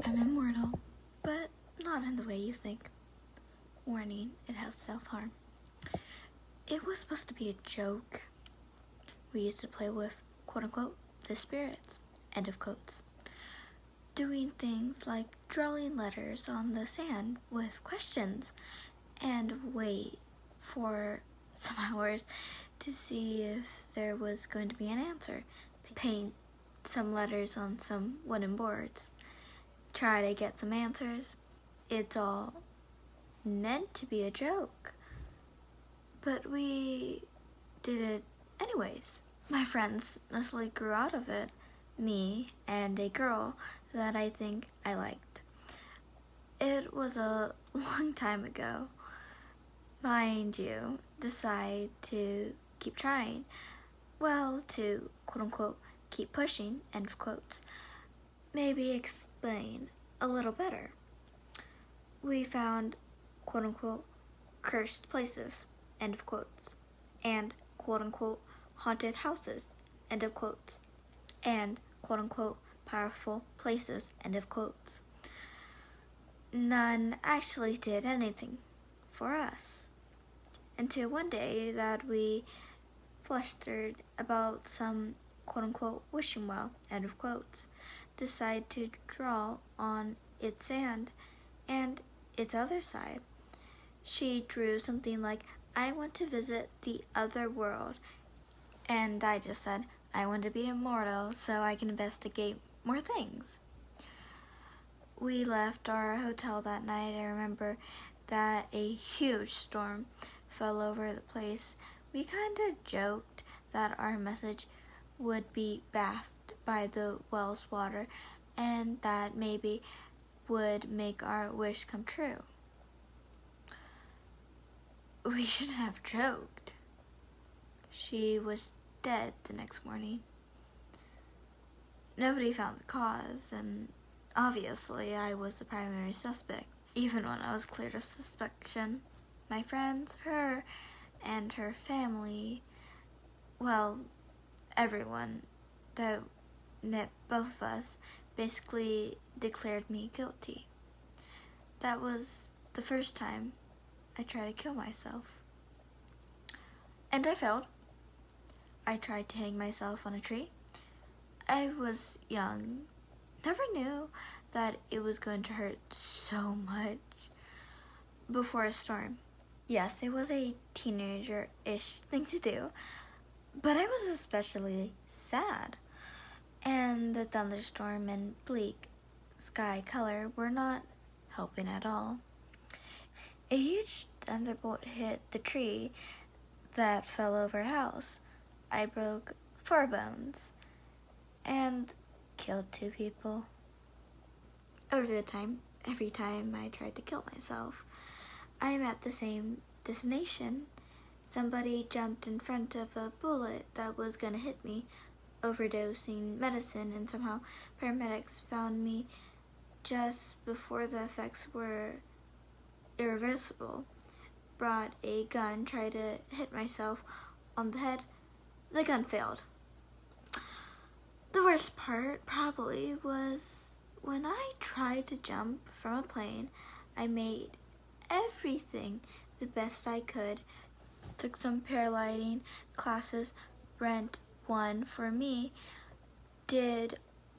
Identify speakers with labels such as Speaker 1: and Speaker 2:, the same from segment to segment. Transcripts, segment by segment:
Speaker 1: I'm immortal, but not in the way you think. Warning, it has self-harm. It was supposed to be a joke. We used to play with, quote-unquote, the spirits, end of quotes. Doing things like drawing letters on the sand with questions and wait for some hours to see if there was going to be an answer. Paint some letters on some wooden boards. Try to get some answers. It's all meant to be a joke. But we did it anyways. My friends mostly grew out of it. Me and a girl that I think I liked. It was a long time ago. Mind you, decide to keep trying. Well, to quote-unquote keep pushing, end of quotes. Maybe explain a little better. We found quote-unquote cursed places, end of quotes, and quote-unquote haunted houses, end of quotes, and quote-unquote powerful places, end of quotes. None actually did anything for us until one day that we flustered about some quote-unquote wishing well, end of quotes, decide to draw on its sand and its other side. She drew something like, I want to visit the other world, and I just said, I want to be immortal so I can investigate more things. We left our hotel that night. I remember that a huge storm fell over the place. We kind of joked that our message would be bathed by the well's water and that maybe would make our wish come true. We shouldn't have joked. She was dead the next morning. Nobody found the cause, and obviously I was the primary suspect. Even when I was cleared of suspicion, my friends, her, and her family, well, everyone that met both of us basically declared me guilty. That was the first time I tried to kill myself. And I failed. I tried to hang myself on a tree. I was young, never knew that it was going to hurt so much before a storm. Yes, it was a teenager-ish thing to do, but I was especially sad. And the thunderstorm and bleak sky color were not helping at all. A huge thunderbolt hit the tree that fell over a house. I broke 4 bones and killed 2 people. Over the time, every time I tried to kill myself, I'm at the same destination. Somebody jumped in front of a bullet that was gonna hit me, overdosing medicine, and somehow paramedics found me just before the effects were irreversible. Brought a gun, tried to hit myself on the head. The gun failed. The worst part probably was when I tried to jump from a plane. I made everything the best I could. Took some paragliding classes, rent one for me, did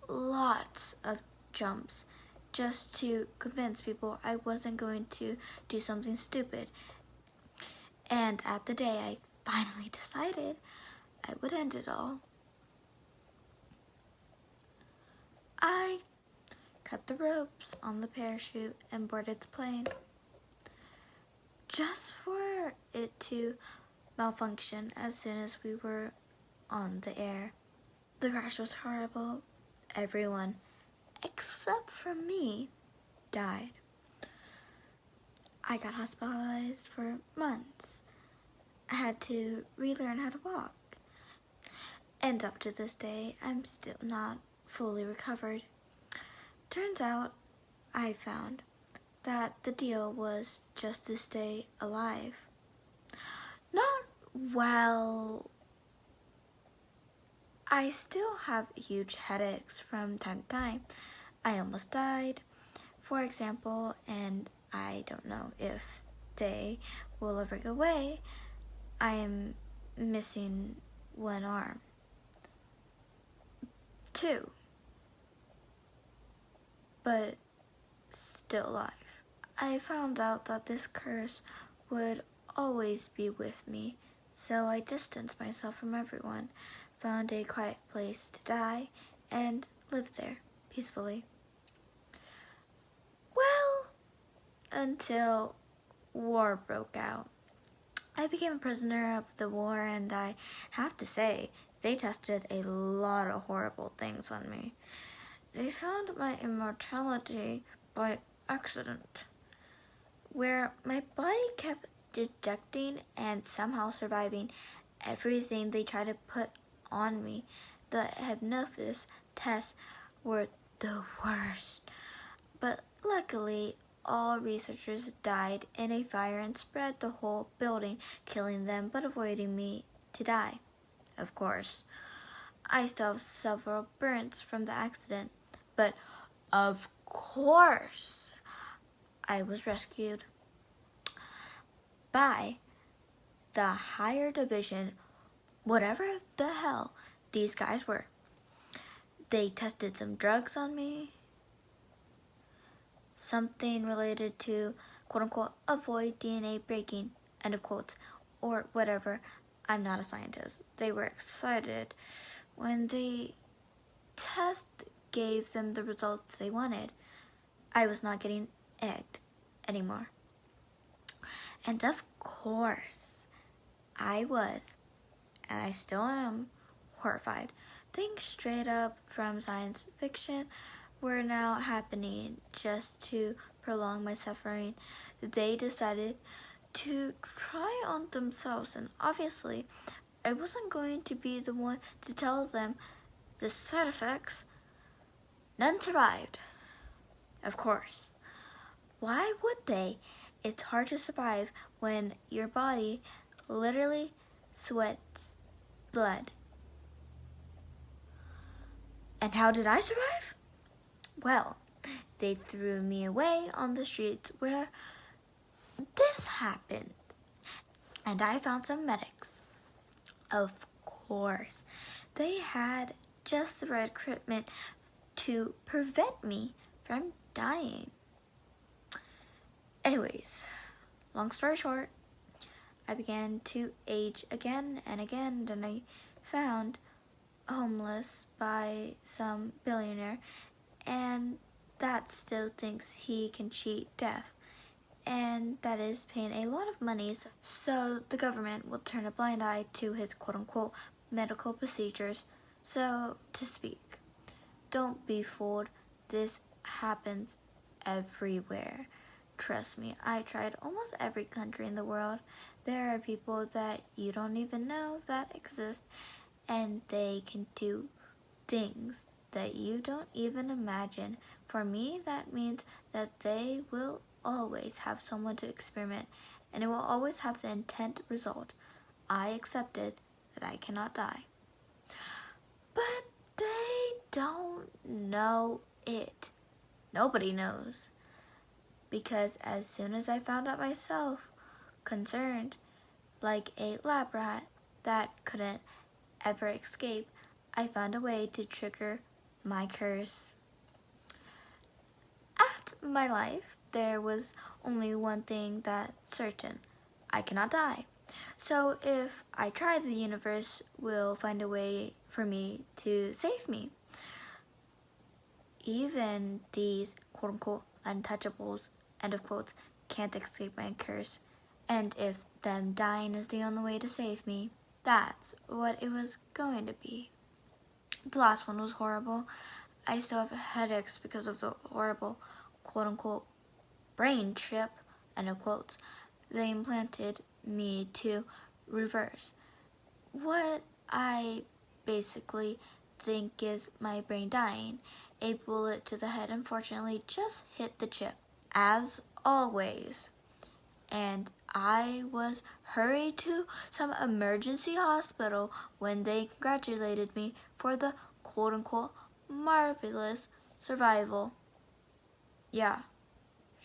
Speaker 1: lots of jumps just to convince people I wasn't going to do something stupid. And at the day I finally decided I would end it all, I cut the ropes on the parachute and boarded the plane, just for it to malfunction as soon as we were on the air. The crash was horrible. Everyone, except for me, died. I got hospitalized for months. I had to relearn how to walk. And up to this day, I'm still not fully recovered. Turns out, I found that the deal was just to stay alive. Not well. I still have huge headaches from time to time. I almost died. For example, and I don't know if they will ever go away, I am missing one arm. 2, but still alive. I found out that this curse would always be with me, so I distanced myself from everyone, found a quiet place to die, and lived there peacefully. Well, until war broke out. I became a prisoner of the war, and I have to say, they tested a lot of horrible things on me. They found my immortality by accident, where my body kept detecting and somehow surviving everything they tried to put on me. The hypnosis tests were the worst, but luckily all researchers died in a fire and spread the whole building, killing them but avoiding me to die. Of course, I still have several burns from the accident, but of course I was rescued by the higher division, whatever the hell these guys were. They tested some drugs on me, something related to quote-unquote avoid DNA breaking, end of quotes, or whatever. I'm not a scientist. They were excited when the test gave them the results they wanted. I was not getting egged anymore. And of course, I was, and I still am, horrified. Things straight up from science fiction were now happening just to prolong my suffering. They decided to try on themselves, and obviously I wasn't going to be the one to tell them the side effects. None survived. Of course. Why would they? It's hard to survive when your body literally sweats blood. And how did I survive? Well, they threw me away on the streets where this happened. And I found some medics. Of course, they had just the right equipment to prevent me from dying. Anyways, long story short, I began to age again and again, and I found homeless by some billionaire, and that still thinks he can cheat death, and that is paying a lot of money, so the government will turn a blind eye to his quote-unquote medical procedures, so to speak. Don't be fooled. This happens everywhere. Trust me, I tried almost every country in the world. There are people that you don't even know that exist, and they can do things that you don't even imagine. For me, that means that they will always have someone to experiment, and it will always have the intent result. I accepted that I cannot die. But they don't know it. Nobody knows. Because as soon as I found out myself, concerned, like a lab rat that couldn't ever escape, I found a way to trigger my curse. At my life, there was only one thing that's certain. I cannot die. So if I try, the universe will find a way for me to save me. Even these quote-unquote untouchables, end of quotes, can't escape my curse. And if them dying is the only way to save me, that's what it was going to be. The last one was horrible. I still have headaches because of the horrible quote-unquote brain chip, end of quotes, they implanted me to reverse. What I basically think is my brain dying. A bullet to the head unfortunately just hit the chip, as always. And I was hurried to some emergency hospital when they congratulated me for the quote-unquote marvelous survival. Yeah,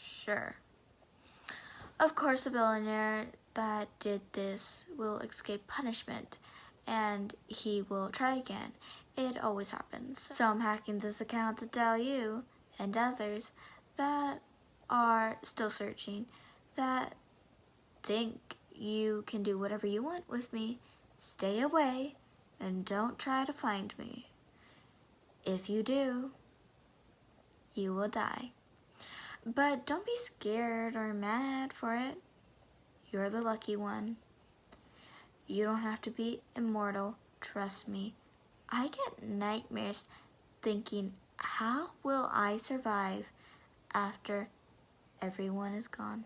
Speaker 1: Sure. Of course, the billionaire that did this will escape punishment and he will try again. It always happens. So I'm hacking this account to tell you and others that are still searching, that think you can do whatever you want with me, stay away and don't try to find me. If you do, you will die. But don't be scared or mad for it. You're the lucky one. You don't have to be immortal, trust me. I get nightmares thinking, how will I survive after everyone is gone?